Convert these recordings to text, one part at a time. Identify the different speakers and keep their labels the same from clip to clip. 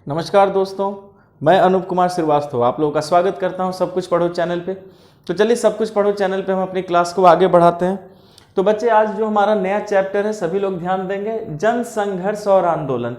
Speaker 1: नमस्कार दोस्तों, मैं अनूप कुमार श्रीवास्तव आप लोगों का स्वागत करता हूं सब कुछ पढ़ो चैनल पे। तो चलिए सब कुछ पढ़ो चैनल पे हम अपनी क्लास को आगे बढ़ाते हैं। तो बच्चे आज जो हमारा नया चैप्टर है सभी लोग ध्यान देंगे, जन संघर्ष और आंदोलन।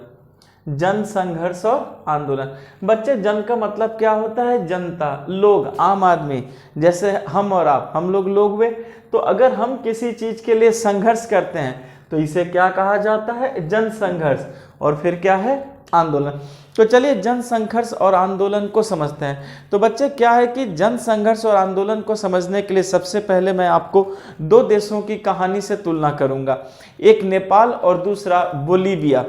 Speaker 1: जन संघर्ष और आंदोलन। बच्चे जन का मतलब क्या होता है? जनता, लोग, आम आदमी। जैसे हम और आप, हम लोग हुए। तो अगर हम किसी चीज के लिए संघर्ष करते हैं तो इसे क्या कहा जाता है? जन संघर्ष। और फिर क्या है? आंदोलन। तो चलिए जन संघर्ष और आंदोलन को समझते हैं। तो बच्चे क्या है कि जन संघर्ष और आंदोलन को समझने के लिए सबसे पहले मैं आपको दो देशों की कहानी से तुलना करूंगा, एक नेपाल और दूसरा बोलीविया।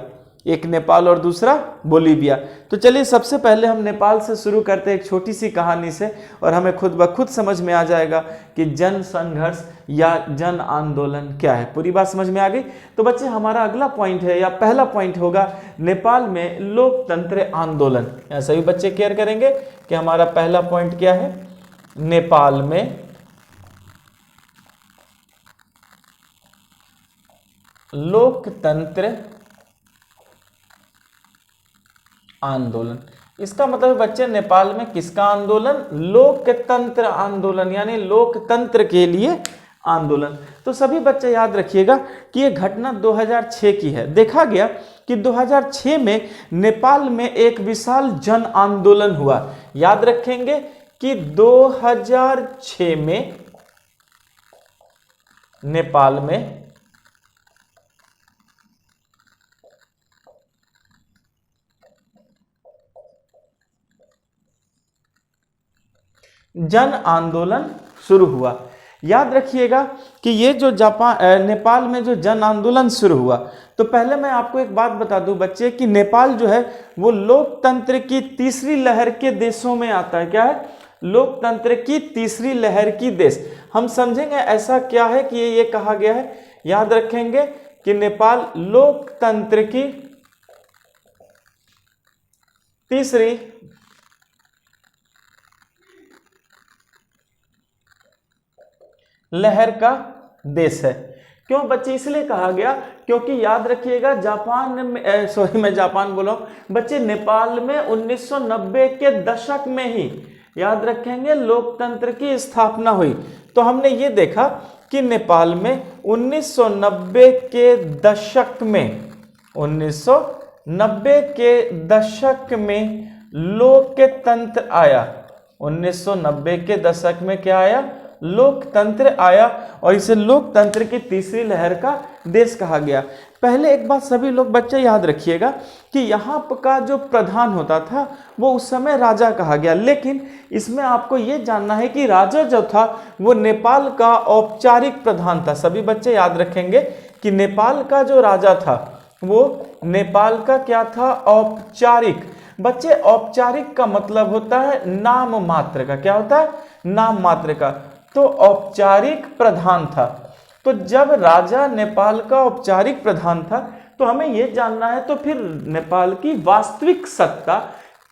Speaker 1: एक नेपाल और दूसरा बोलीविया। तो चलिए सबसे पहले हम नेपाल से शुरू करते हैं एक छोटी सी कहानी से, और हमें खुद ब खुद समझ में आ जाएगा कि जन संघर्ष या जन आंदोलन क्या है। पूरी बात समझ में आ गई? तो बच्चे हमारा अगला पॉइंट है या पहला पॉइंट होगा नेपाल में लोकतंत्र आंदोलन। ऐसा भी बच्चे केयर करेंगे कि हमारा पहला पॉइंट क्या है? नेपाल में लोकतंत्र आंदोलन। इसका मतलब बच्चे नेपाल में किसका आंदोलन? लोकतंत्र आंदोलन, यानी लोकतंत्र के लिए आंदोलन। तो सभी बच्चे याद रखिएगा कि यह घटना 2006 की है। देखा गया कि 2006 में नेपाल में एक विशाल जन आंदोलन हुआ। याद रखेंगे कि 2006 में नेपाल में जन आंदोलन शुरू हुआ। याद रखिएगा कि ये जो नेपाल में जो जन आंदोलन शुरू हुआ, तो पहले मैं आपको एक बात बता दूं बच्चे कि नेपाल जो है वो लोकतंत्र की तीसरी लहर के देशों में आता है। क्या है? लोकतंत्र की तीसरी लहर की देश। हम समझेंगे ऐसा क्या है कि ये कहा गया है। याद रखेंगे कि नेपाल लोकतंत्र की तीसरी लहर का देश है। क्यों बच्चे इसलिए कहा गया? क्योंकि याद रखिएगा जापान बोला बच्चे, नेपाल में 1990 के दशक में ही, याद रखेंगे, लोकतंत्र की स्थापना हुई। तो हमने ये देखा कि नेपाल में 1990 के दशक में 1990 के दशक में लोकतंत्र आया। 1990 के दशक में क्या आया? लोकतंत्र आया, और इसे लोकतंत्र की तीसरी लहर का देश कहा गया। पहले एक बात सभी लोग बच्चे याद रखिएगा कि यहाँ का जो प्रधान होता था वो उस समय राजा कहा गया। लेकिन इसमें आपको ये जानना है कि राजा जो था वो नेपाल का औपचारिक प्रधान था। सभी बच्चे याद रखेंगे कि नेपाल का जो राजा था वो नेपाल का क्या था? औपचारिक। बच्चे औपचारिक का मतलब होता है नाम मात्र का। क्या होता है? नाम मात्र का। तो औपचारिक प्रधान था। तो जब राजा नेपाल का औपचारिक प्रधान था तो हमें यह जानना है तो फिर नेपाल की वास्तविक सत्ता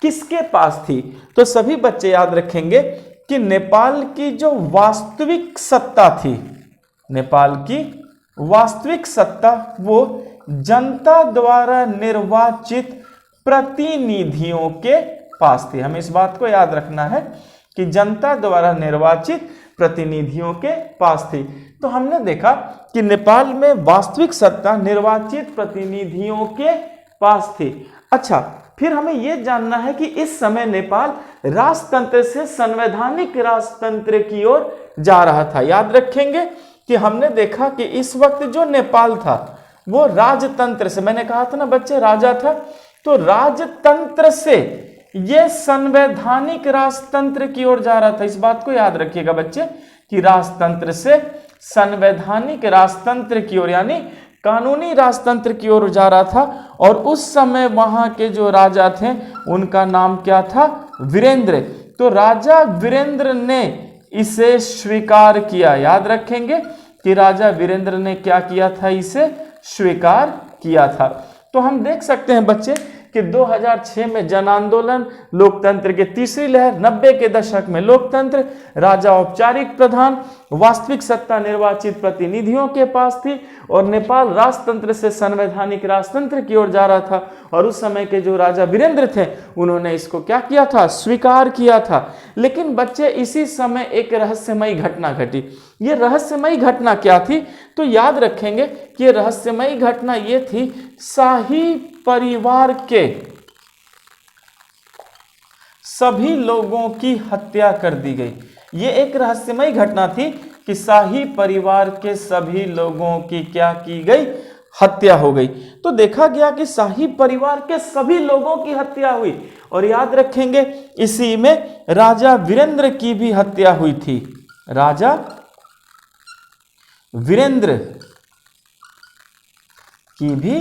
Speaker 1: किसके पास थी? तो सभी बच्चे याद रखेंगे कि नेपाल की जो वास्तविक सत्ता थी, नेपाल की वास्तविक सत्ता वो जनता द्वारा निर्वाचित प्रतिनिधियों के पास थी। हमें इस बात को याद रखना है कि जनता द्वारा निर्वाचित प्रतिनिधियों के पास थी। तो हमने देखा कि नेपाल में वास्तविक सत्ता निर्वाचित प्रतिनिधियों के पास थी। अच्छा, फिर हमें यह जानना है कि इस समय नेपाल राजतंत्र से संवैधानिक राजतंत्र की ओर जा रहा था। याद रखेंगे कि हमने देखा कि इस वक्त जो नेपाल था वो राजतंत्र से, मैंने कहा था ना बच्चे, राजा था, तो राजतंत्र से ये संवैधानिक राजतंत्र की ओर जा रहा था। इस बात को याद रखिएगा बच्चे कि राजतंत्र से संवैधानिक राजतंत्र की ओर, यानी कानूनी राजतंत्र की ओर जा रहा था। और उस समय वहां के जो राजा थे उनका नाम क्या था? वीरेंद्र। तो राजा वीरेंद्र ने इसे स्वीकार किया। याद रखेंगे कि राजा वीरेंद्र ने क्या किया था? इसे स्वीकार किया था। तो हम देख सकते हैं बच्चे कि 2006 में जन आंदोलन, लोकतंत्र की तीसरी लहर, 90 के दशक में लोकतंत्र, राजा औपचारिक प्रधान, वास्तविक सत्ता निर्वाचित प्रतिनिधियों के पास थी और नेपाल राजतंत्र से संवैधानिक राजतंत्र की ओर जा रहा था। और उस समय के जो राजा वीरेंद्र थे उन्होंने इसको क्या किया था, स्वीकार किया था। लेकिन बच्चे इसी समय एक रहस्यमयी घटना घटी। ये रहस्यमयी घटना क्या थी, तो याद रखेंगे कि ये रहस्यमयी घटना ये थी, शाही परिवार के सभी लोगों की हत्या कर दी गई। ये एक रहस्यमयी घटना थी कि शाही परिवार के सभी लोगों की क्या की गई, हत्या हो गई। तो देखा गया कि शाही परिवार के सभी लोगों की हत्या हुई। और याद रखेंगे इसी में राजा वीरेंद्र की भी हत्या हुई थी। राजा वीरेंद्र की भी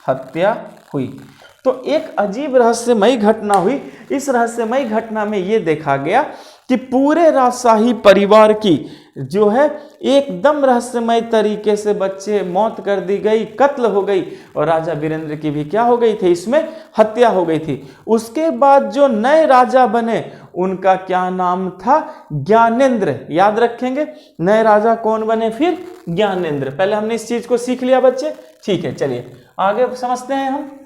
Speaker 1: हत्या हुई। तो एक अजीब रहस्यमयी घटना हुई। इस रहस्यमयी घटना में यह देखा गया कि पूरे राजशाही परिवार की जो है एकदम रहस्यमय तरीके से बच्चे मौत कर दी गई, कत्ल हो गई। और राजा वीरेंद्र की भी क्या हो गई थी, इसमें हत्या हो गई थी। उसके बाद जो नए राजा बने उनका क्या नाम था, ज्ञानेंद्र। याद रखेंगे नए राजा कौन बने फिर, ज्ञानेंद्र। पहले हमने इस चीज को सीख लिया बच्चे, ठीक है। चलिए आगे समझते हैं हम।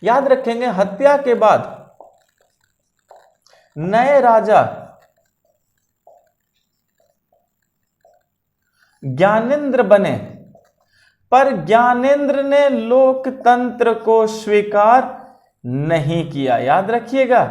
Speaker 1: याद रखेंगे हत्या के बाद नए राजा ज्ञानेंद्र बने, पर ज्ञानेंद्र ने लोकतंत्र को स्वीकार नहीं किया। याद रखिएगा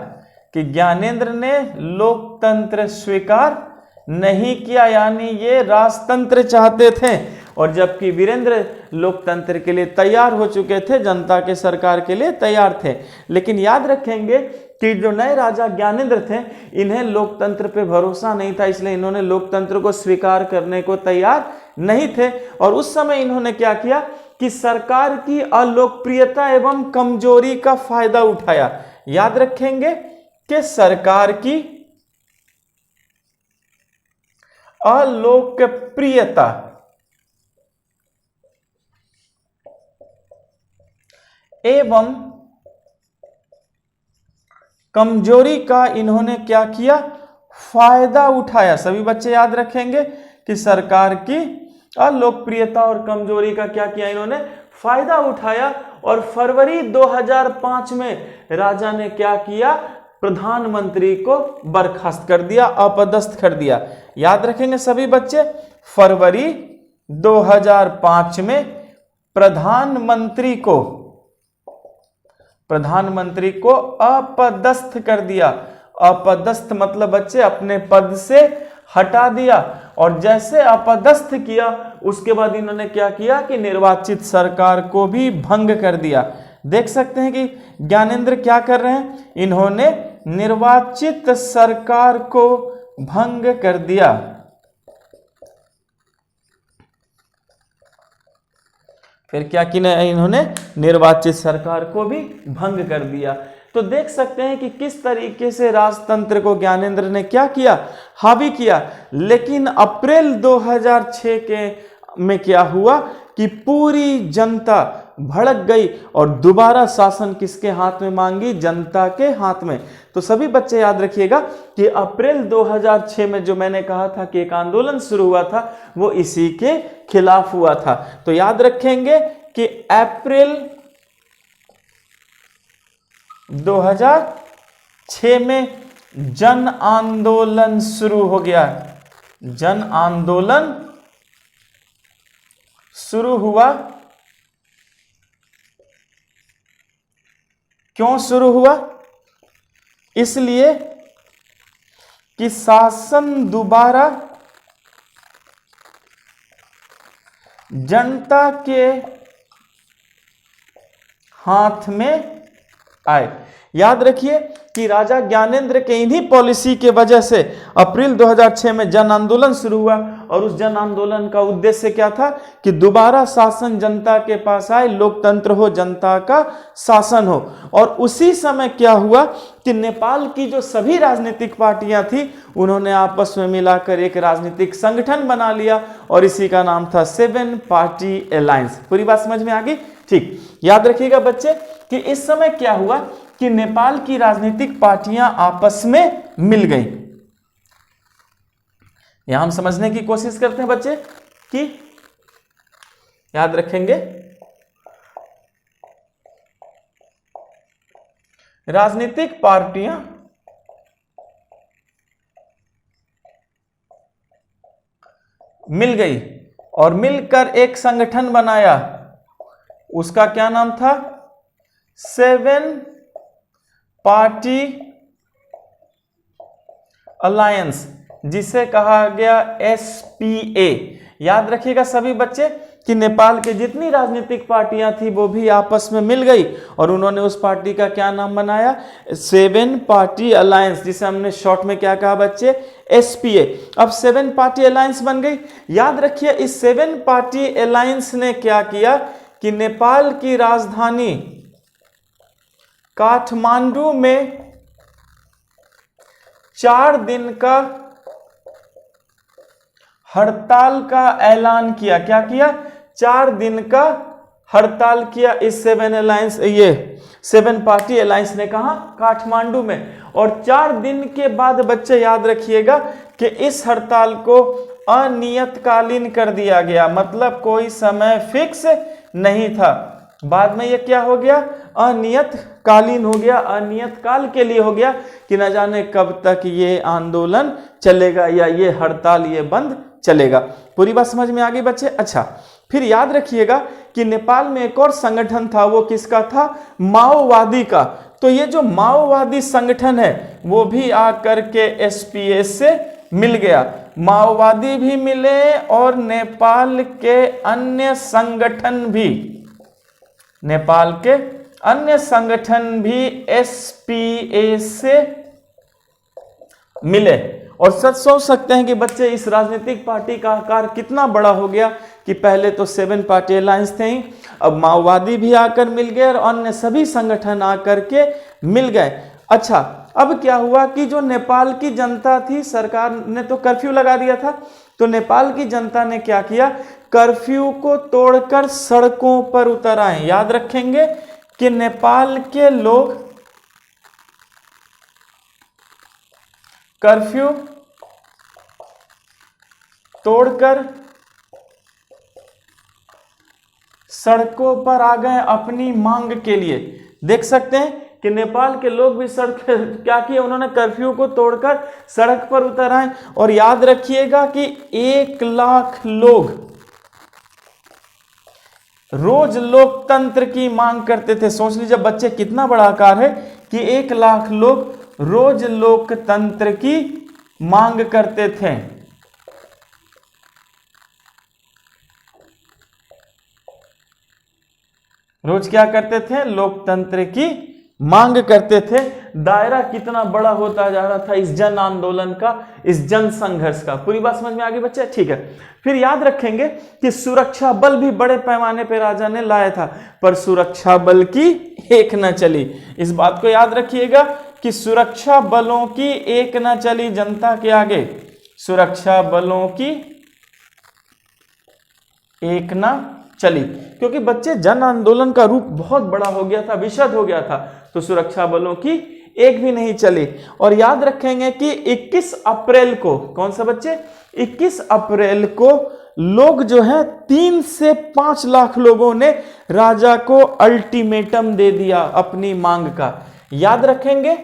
Speaker 1: कि ज्ञानेंद्र ने लोकतंत्र स्वीकार नहीं किया, यानी ये राजतंत्र चाहते थे। और जबकि वीरेंद्र लोकतंत्र के लिए तैयार हो चुके थे, जनता के सरकार के लिए तैयार थे। लेकिन याद रखेंगे कि जो नए राजा ज्ञानेंद्र थे इन्हें लोकतंत्र पे भरोसा नहीं था, इसलिए इन्होंने लोकतंत्र को स्वीकार करने को तैयार नहीं थे। और उस समय इन्होंने क्या किया कि सरकार की अलोकप्रियता एवं कमजोरी का फायदा उठाया। याद रखेंगे कि सरकार की अलोकप्रियता एवं कमजोरी का इन्होंने क्या किया, फायदा उठाया। सभी बच्चे याद रखेंगे कि सरकार की अलोकप्रियता और कमजोरी का क्या किया, इन्होंने फायदा उठाया। और फरवरी 2005 में राजा ने क्या किया, प्रधानमंत्री को बर्खास्त कर दिया, अपदस्थ कर दिया। याद रखेंगे सभी बच्चे, फरवरी 2005 में प्रधानमंत्री को अपदस्थ कर दिया। अपदस्थ मतलब बच्चे अपने पद से हटा दिया। और जैसे अपदस्थ किया उसके बाद इन्होंने क्या किया कि निर्वाचित सरकार को भी भंग कर दिया। देख सकते हैं कि ज्ञानेंद्र क्या कर रहे हैं, इन्होंने निर्वाचित सरकार को भंग कर दिया। फिर क्या किया इन्होंने, निर्वाचित सरकार को भी भंग कर दिया। तो देख सकते हैं कि किस तरीके से राजतंत्र को ज्ञानेंद्र ने क्या किया, हावी किया। लेकिन अप्रैल 2006 में क्या हुआ कि पूरी जनता भड़क गई और दोबारा शासन किसके हाथ में मांगी, जनता के हाथ में। तो सभी बच्चे याद रखिएगा कि अप्रैल 2006 में जो मैंने कहा था कि एक आंदोलन शुरू हुआ था वो इसी के खिलाफ हुआ था। तो याद रखेंगे कि अप्रैल 2006 में जन आंदोलन शुरू हो गया। जन आंदोलन शुरू हुआ, क्यों शुरू हुआ, इसलिए कि शासन दोबारा जनता के हाथ में आए। याद रखिए कि राजा ज्ञानेंद्र के इन्हीं पॉलिसी के वजह से अप्रैल 2006 में जन आंदोलन शुरू हुआ, और उस जन आंदोलन का उद्देश्य क्या था कि दोबारा शासन जनता के पास आए, लोकतंत्र हो, जनता का शासन हो। और उसी समय क्या हुआ कि नेपाल की जो सभी राजनीतिक पार्टियां थी उन्होंने आपस में मिलाकर एक राजनीतिक संगठन बना लिया, और इसी का नाम था 7 पार्टी अलायंस। पूरी बात समझ में आ गई? ठीक, याद रखिएगा बच्चे कि इस समय क्या हुआ कि नेपाल की राजनीतिक पार्टियां आपस में मिल गई। यहां हम समझने की कोशिश करते हैं बच्चे कि याद रखेंगे राजनीतिक पार्टियां मिल गई और मिलकर एक संगठन बनाया, उसका क्या नाम था? 7 पार्टी अलायंस, जिसे कहा गया SPA। याद रखिएगा सभी बच्चे कि नेपाल के जितनी राजनीतिक पार्टियां थी वो भी आपस में मिल गई और उन्होंने उस पार्टी का क्या नाम बनाया? 7 पार्टी अलायंस, जिसे हमने शॉर्ट में क्या कहा बच्चे? SPA। अब 7 पार्टी अलायंस बन गई। याद रखिए इस 7 पार्टी अलायंस ने क्या किया कि नेपाल की राजधानी काठमांडू में 4 दिन का हड़ताल का ऐलान किया। क्या किया? 4 दिन का हड़ताल किया इस 7 पार्टी अलायंस ने। कहा? काठमांडू में। और 4 दिन के बाद बच्चे याद रखिएगा कि इस हड़ताल को अनियतकालीन कर दिया गया, मतलब कोई समय फिक्स नहीं था। बाद में ये क्या हो गया? अनियतकालीन हो गया, अनियत काल के लिए हो गया कि न जाने कब तक ये आंदोलन चलेगा या ये हड़ताल ये बंद चलेगा। पूरी बात समझ में आ गई बच्चे? अच्छा, फिर याद रखिएगा कि नेपाल में एक और संगठन था, वो किसका था? माओवादी का। तो ये जो माओवादी संगठन है वो भी आकर के SPA से मिल गया। माओवादी भी मिले और नेपाल के अन्य संगठन भी, नेपाल के अन्य संगठन भी SPA से मिले। और सच सोच सकते हैं कि बच्चे इस राजनीतिक पार्टी का आकार कितना बड़ा हो गया कि पहले तो 7 पार्टी अलायंस थे ही, अब माओवादी भी आकर मिल गए और अन्य सभी संगठन आकर के मिल गए। अच्छा, अब क्या हुआ कि जो नेपाल की जनता थी, सरकार ने तो कर्फ्यू लगा दिया था, तो नेपाल की जनता ने क्या किया? कर्फ्यू को तोड़कर सड़कों पर उतर आए। याद रखेंगे कि नेपाल के लोग कर्फ्यू तोड़कर सड़कों पर आ गए अपनी मांग के लिए। देख सकते हैं कि नेपाल के लोग भी सड़क क्या किए? उन्होंने कर्फ्यू को तोड़कर सड़क पर उतर आए। और याद रखिएगा कि 1 लाख लोग रोज लोकतंत्र की मांग करते थे। सोच लीजिए बच्चे कितना बड़ा आकार है कि 1 लाख लोग रोज लोकतंत्र की मांग करते थे। रोज क्या करते थे? लोकतंत्र की मांग करते थे। दायरा कितना बड़ा होता जा रहा था इस जन आंदोलन का, इस जन संघर्ष का। पूरी बात समझ में आ गई बच्चे? ठीक है। फिर याद रखेंगे कि सुरक्षा बल भी बड़े पैमाने पर राजा ने लाया था, पर सुरक्षा बल की एक न चली। इस बात को याद रखिएगा कि सुरक्षा बलों की एक न चली जनता के आगे, सुरक्षा बलों की एक न चली, क्योंकि बच्चे जन आंदोलन का रूप बहुत बड़ा हो गया था, विशद हो गया था, तो सुरक्षा बलों की एक भी नहीं चली। और याद रखेंगे कि 21 अप्रैल को, कौन सा बच्चे? 21 अप्रैल को लोग जो है 3 से 5 लाख लोगों ने राजा को अल्टीमेटम दे दिया अपनी मांग का। याद रखेंगे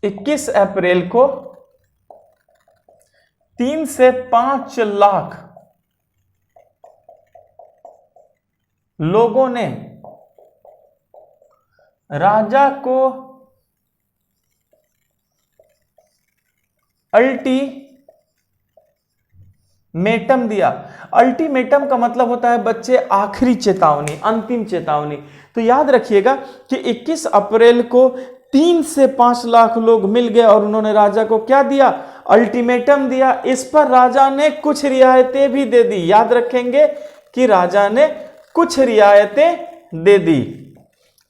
Speaker 1: 21 अप्रैल को 3 से 5 लाख लोगों ने राजा को अल्टीमेटम दिया। अल्टीमेटम का मतलब होता है बच्चे आखिरी चेतावनी, अंतिम चेतावनी। तो याद रखिएगा कि 21 अप्रैल को 3 से 5 लाख लोग मिल गए और उन्होंने राजा को क्या दिया, अल्टीमेटम दिया। इस पर राजा ने कुछ रियायतें भी दे दी। याद रखेंगे कि राजा ने कुछ रियायतें दे दी।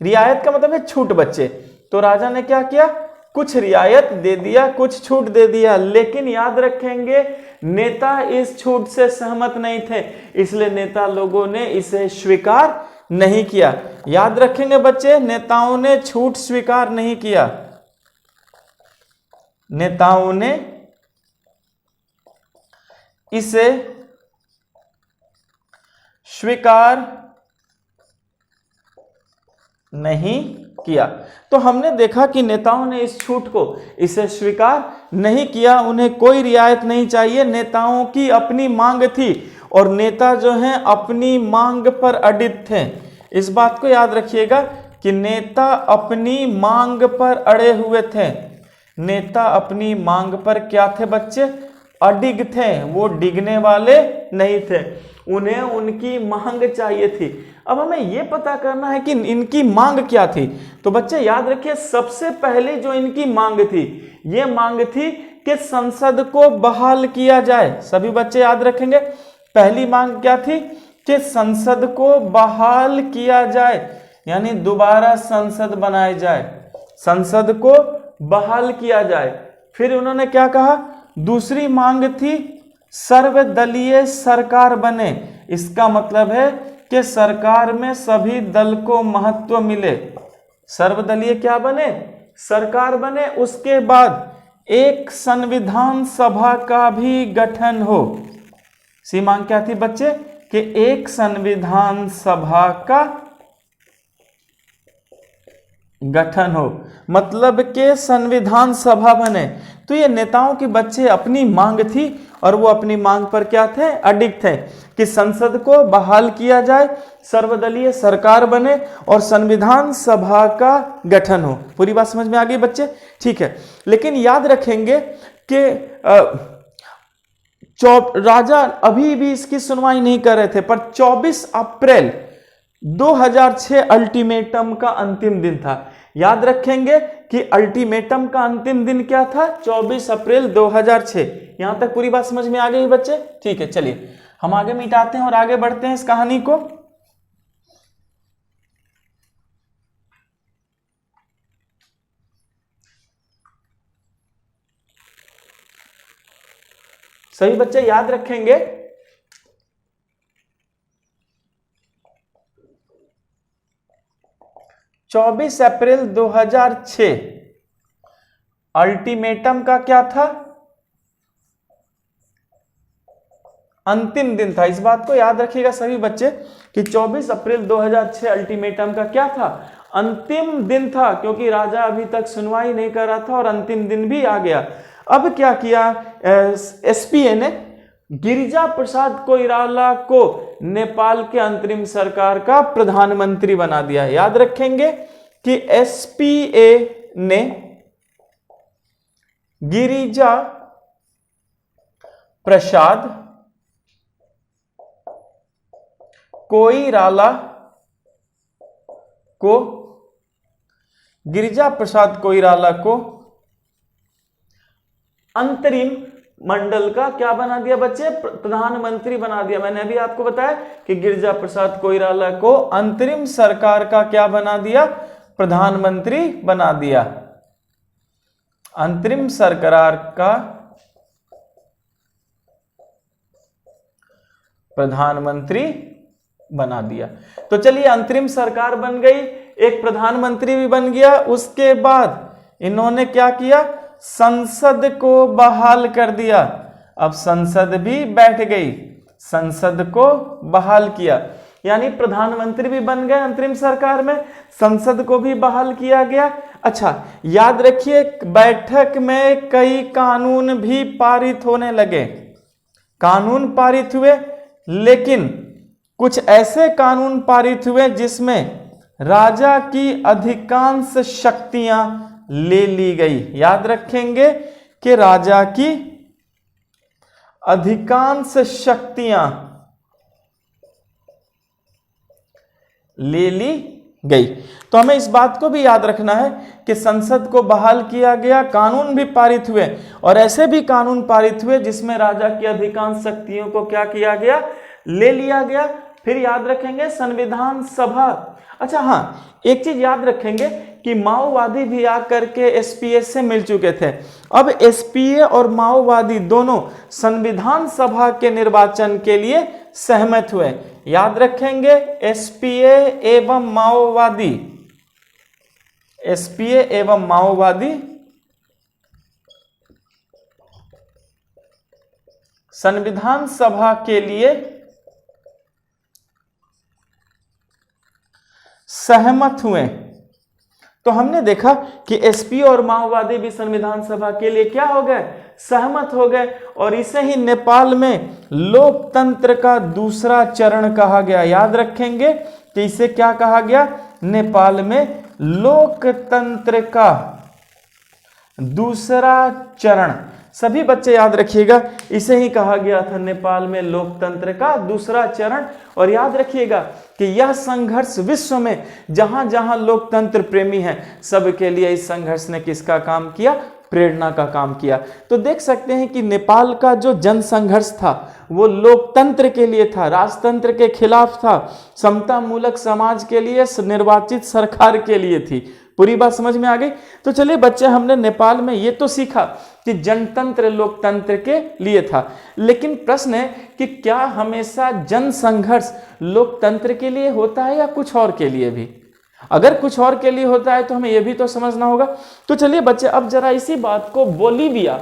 Speaker 1: रियायत का मतलब है छूट बच्चे। तो राजा ने क्या किया, कुछ रियायत दे दिया, कुछ छूट दे दिया। लेकिन याद रखेंगे नेता इस छूट से सहमत नहीं थे, इसलिए नेता लोगों ने इसे स्वीकार नहीं किया। याद रखेंगे बच्चे, नेताओं ने छूट स्वीकार नहीं किया, नेताओं ने इसे स्वीकार नहीं किया। तो हमने देखा कि नेताओं ने इस छूट को, इसे स्वीकार नहीं किया, उन्हें कोई रियायत नहीं चाहिए। नेताओं की अपनी मांग थी और नेता जो हैं अपनी मांग पर अडिग थे। इस बात को याद रखिएगा कि नेता अपनी मांग पर अड़े हुए थे। नेता अपनी मांग पर क्या थे बच्चे, अडिग थे, वो डिगने वाले नहीं थे। उन्हें उनकी मांग चाहिए थी। अब हमें यह पता करना है कि इनकी मांग क्या थी। तो बच्चे याद रखिए, सबसे पहले जो इनकी मांग थी, ये मांग थी कि संसद को बहाल किया जाए। सभी बच्चे याद रखेंगे, पहली मांग क्या थी कि संसद को बहाल किया जाए, यानी दोबारा संसद बनाई जाए, संसद को बहाल किया जाए। फिर उन्होंने क्या कहा, दूसरी मांग थी सर्वदलीय सरकार बने। इसका मतलब है कि सरकार में सभी दल को महत्व मिले। सर्वदलीय क्या बने, सरकार बने। उसके बाद एक संविधान सभा का भी गठन हो। सी मांग क्या थी बच्चे, कि एक संविधान सभा का गठन हो, मतलब के संविधान सभा बने। तो ये नेताओं की बच्चे अपनी मांग थी और वो अपनी मांग पर क्या थे, अडिग थे कि संसद को बहाल किया जाए, सर्वदलीय सरकार बने और संविधान सभा का गठन हो। पूरी बात समझ में आ गई बच्चे, ठीक है। लेकिन याद रखेंगे कि राजा अभी भी इसकी सुनवाई नहीं कर रहे थे, पर 24 अप्रैल 2006 अल्टीमेटम का अंतिम दिन था। याद रखेंगे कि अल्टीमेटम का अंतिम दिन क्या था, 24 अप्रैल 2006। यहां तक पूरी बात समझ में आ गई बच्चे, ठीक है। चलिए हम आगे मिटाते हैं और आगे बढ़ते हैं इस कहानी को। सभी बच्चे याद रखेंगे 24 अप्रैल 2006 अल्टीमेटम का क्या था, अंतिम दिन था। इस बात को याद रखिएगा सभी बच्चे कि 24 अप्रैल 2006 अल्टीमेटम का क्या था, अंतिम दिन था, क्योंकि राजा अभी तक सुनवाई नहीं कर रहा था और अंतिम दिन भी आ गया। अब क्या किया एसपीए ने, गिरिजा प्रसाद कोइराला को नेपाल के अंतरिम सरकार का प्रधानमंत्री बना दिया। याद रखेंगे कि एसपीए ने गिरिजा प्रसाद कोइराला को अंतरिम मंडल का क्या बना दिया बच्चे, प्रधानमंत्री बना दिया। मैंने अभी आपको बताया कि गिरिजा प्रसाद कोइराला को अंतरिम सरकार का क्या बना दिया, प्रधानमंत्री बना दिया। अंतरिम सरकार का प्रधानमंत्री बना दिया। तो चलिए अंतरिम सरकार बन गई, एक प्रधानमंत्री भी बन गया। उसके बाद इन्होंने क्या किया, संसद को बहाल कर दिया। अब संसद भी बैठ गई, संसद को बहाल किया, यानी प्रधानमंत्री भी बन गए अंतरिम सरकार में, संसद को भी बहाल किया गया। अच्छा याद रखिए, बैठक में कई कानून भी पारित होने लगे, कानून पारित हुए, लेकिन कुछ ऐसे कानून पारित हुए जिसमें राजा की अधिकांश शक्तियां ले ली गई। याद रखेंगे कि राजा की अधिकांश शक्तियां ले ली गई। तो हमें इस बात को भी याद रखना है कि संसद को बहाल किया गया, कानून भी पारित हुए, और ऐसे भी कानून पारित हुए जिसमें राजा की अधिकांश शक्तियों को क्या किया गया, ले लिया गया। फिर याद रखेंगे संविधान सभा। अच्छा हाँ, एक चीज याद रखेंगे कि माओवादी भी आकर के एसपीए से मिल चुके थे। अब एसपीए और माओवादी दोनों संविधान सभा के निर्वाचन के लिए सहमत हुए। याद रखेंगे एसपीए एवं माओवादी, एसपीए एवं माओवादी संविधान सभा के लिए सहमत हुए। तो हमने देखा कि एसपी और माओवादी भी संविधान सभा के लिए क्या हो गए, सहमत हो गए। और इसे ही नेपाल में लोकतंत्र का दूसरा चरण कहा गया। याद रखेंगे कि इसे क्या कहा गया, नेपाल में लोकतंत्र का दूसरा चरण। सभी बच्चे याद रखिएगा, इसे ही कहा गया था नेपाल में लोकतंत्र का दूसरा चरण। और याद रखिएगा कि यह संघर्ष विश्व में जहां जहां लोकतंत्र प्रेमी हैं सबके लिए इस संघर्ष ने किसका काम किया, प्रेरणा का काम किया। तो देख सकते हैं कि नेपाल का जो जन संघर्ष था वो लोकतंत्र के लिए था, राजतंत्र के खिलाफ था, समता मूलक समाज के लिए, निर्वाचित सरकार के लिए थी। पूरी बात समझ में आ गई। तो चलिए बच्चे, हमने नेपाल में ये तो सीखा कि जनतंत्र लोकतंत्र के लिए था, लेकिन प्रश्न है कि क्या हमेशा जन संघर्ष लोकतंत्र के लिए होता है या कुछ और के लिए भी? अगर कुछ और के लिए होता है तो हमें यह भी तो समझना होगा। तो चलिए बच्चे, अब जरा इसी बात को बोलीविया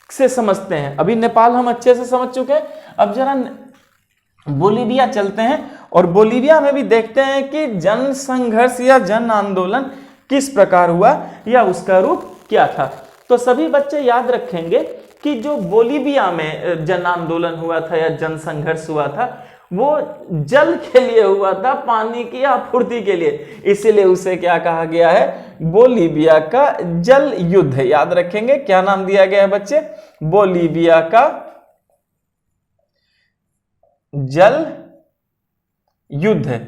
Speaker 1: से समझते हैं। अभी नेपाल हम अच्छे से समझ चुके हैं, अब जरा बोलीविया चलते हैं और बोलीविया में भी देखते हैं कि जन संघर्ष या जन आंदोलन किस प्रकार हुआ या उसका रूप क्या था। तो सभी बच्चे याद रखेंगे कि जो बोलीविया में जन आंदोलन हुआ था या जन संघर्ष हुआ था वो जल के लिए हुआ था, पानी की आपूर्ति के लिए। इसीलिए उसे क्या कहा गया है, बोलीविया का जल युद्ध। याद रखेंगे क्या नाम दिया गया है बच्चे, बोलीविया का जल युद्ध,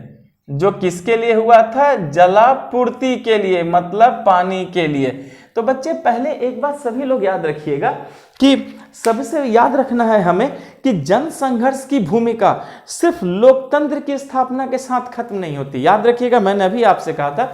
Speaker 1: जो किसके लिए हुआ था, जलापूर्ति के लिए, मतलब पानी के लिए। तो बच्चे पहले एक बात सभी लोग याद रखिएगा कि सबसे याद रखना है हमें कि जन संघर्ष की भूमिका सिर्फ लोकतंत्र की स्थापना के साथ खत्म नहीं होती। याद रखिएगा, मैंने अभी आपसे कहा था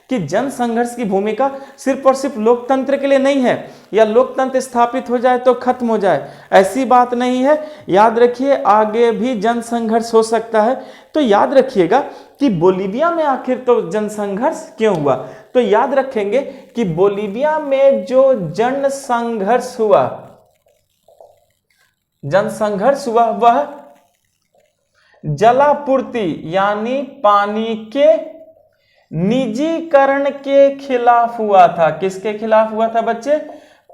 Speaker 1: कि जन संघर्ष की भूमिका सिर्फ और सिर्फ लोकतंत्र के लिए नहीं है या लोकतंत्र स्थापित हो जाए तो खत्म हो जाए, ऐसी बात नहीं है। याद रखिए आगे भी जन संघर्ष हो सकता है। तो याद रखिएगा कि बोलीविया में आखिर तो जन संघर्ष क्यों हुआ। तो याद रखेंगे कि बोलीविया में जो जन संघर्ष हुआ वह जलापूर्ति यानी पानी के निजीकरण के खिलाफ हुआ था। किसके खिलाफ हुआ था बच्चे,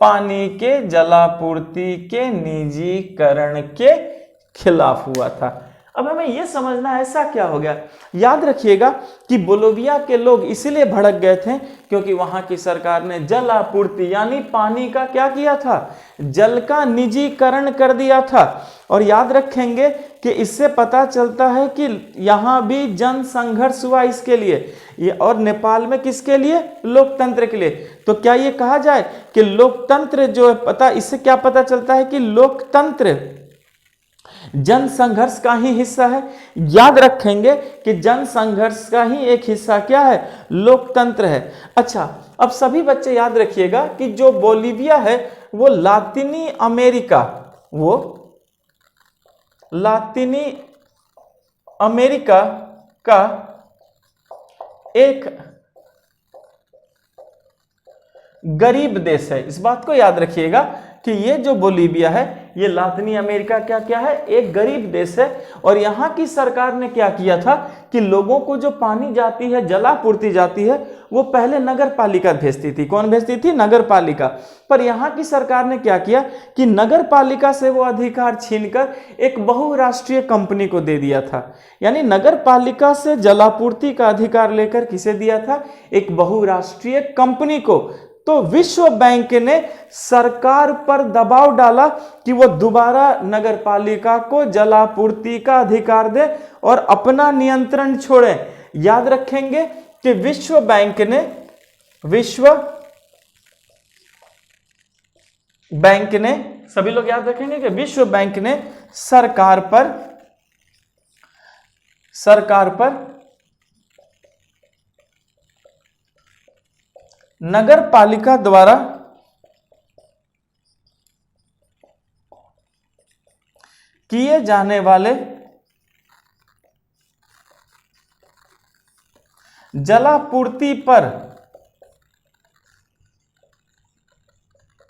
Speaker 1: पानी के जलापूर्ति के निजीकरण के खिलाफ हुआ था। अब हमें यह समझना है ऐसा क्या हो गया। याद रखिएगा कि बोलीविया के लोग इसलिए भड़क गए थे क्योंकि वहां की सरकार ने जल आपूर्ति यानी पानी का क्या किया था, जल का निजीकरण कर दिया था। और याद रखेंगे कि इससे पता चलता है कि यहां भी जन संघर्ष हुआ इसके लिए, और नेपाल में किसके लिए, लोकतंत्र के लिए। तो क्या ये कहा जाए कि लोकतंत्र जो है, इससे क्या पता चलता है कि लोकतंत्र जन संघर्ष का ही हिस्सा है। याद रखेंगे कि जन संघर्ष का ही एक हिस्सा क्या है, लोकतंत्र है। अच्छा, अब सभी बच्चे याद रखिएगा कि जो बोलीविया है वो लातीनी अमेरिका का एक गरीब देश है। इस बात को याद रखिएगा कि ये जो बोलीविया है ये लातिनी अमेरिका क्या क्या है, एक गरीब देश है। और यहाँ की सरकार ने क्या किया था कि लोगों को जो पानी जाती है, जलापूर्ति जाती है, वो पहले नगर पालिका भेजती थी। कौन भेजती थी? नगर पालिका। पर यहाँ की सरकार ने क्या किया कि नगर पालिका से वो अधिकार छीनकर एक बहुराष्ट्रीय कंपनी को दे दिया था। यानी नगर पालिका से जलापूर्ति का अधिकार लेकर किसे दिया था? एक बहुराष्ट्रीय कंपनी को। तो विश्व बैंक ने सरकार पर दबाव डाला कि वो दोबारा नगर पालिका को जलापूर्ति का अधिकार दे और अपना नियंत्रण छोड़े। याद रखेंगे कि विश्व बैंक ने सभी लोग याद रखेंगे कि विश्व बैंक ने सरकार पर नगर पालिका द्वारा किए जाने वाले जलापूर्ति पर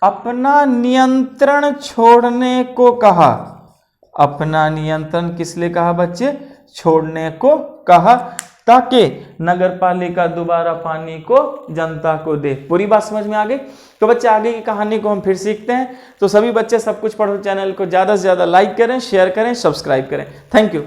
Speaker 1: अपना नियंत्रण छोड़ने को कहा। अपना नियंत्रण किस लिए कहा बच्चे? छोड़ने को कहा, ताकि नगर पालिका दोबारा पानी को जनता को दे। पूरी बात समझ में आ गई? तो बच्चे आगे की कहानी को हम फिर सीखते हैं। तो सभी बच्चे सब कुछ पढ़ो चैनल को ज़्यादा से ज़्यादा लाइक करें, शेयर करें, सब्सक्राइब करें। Thank you.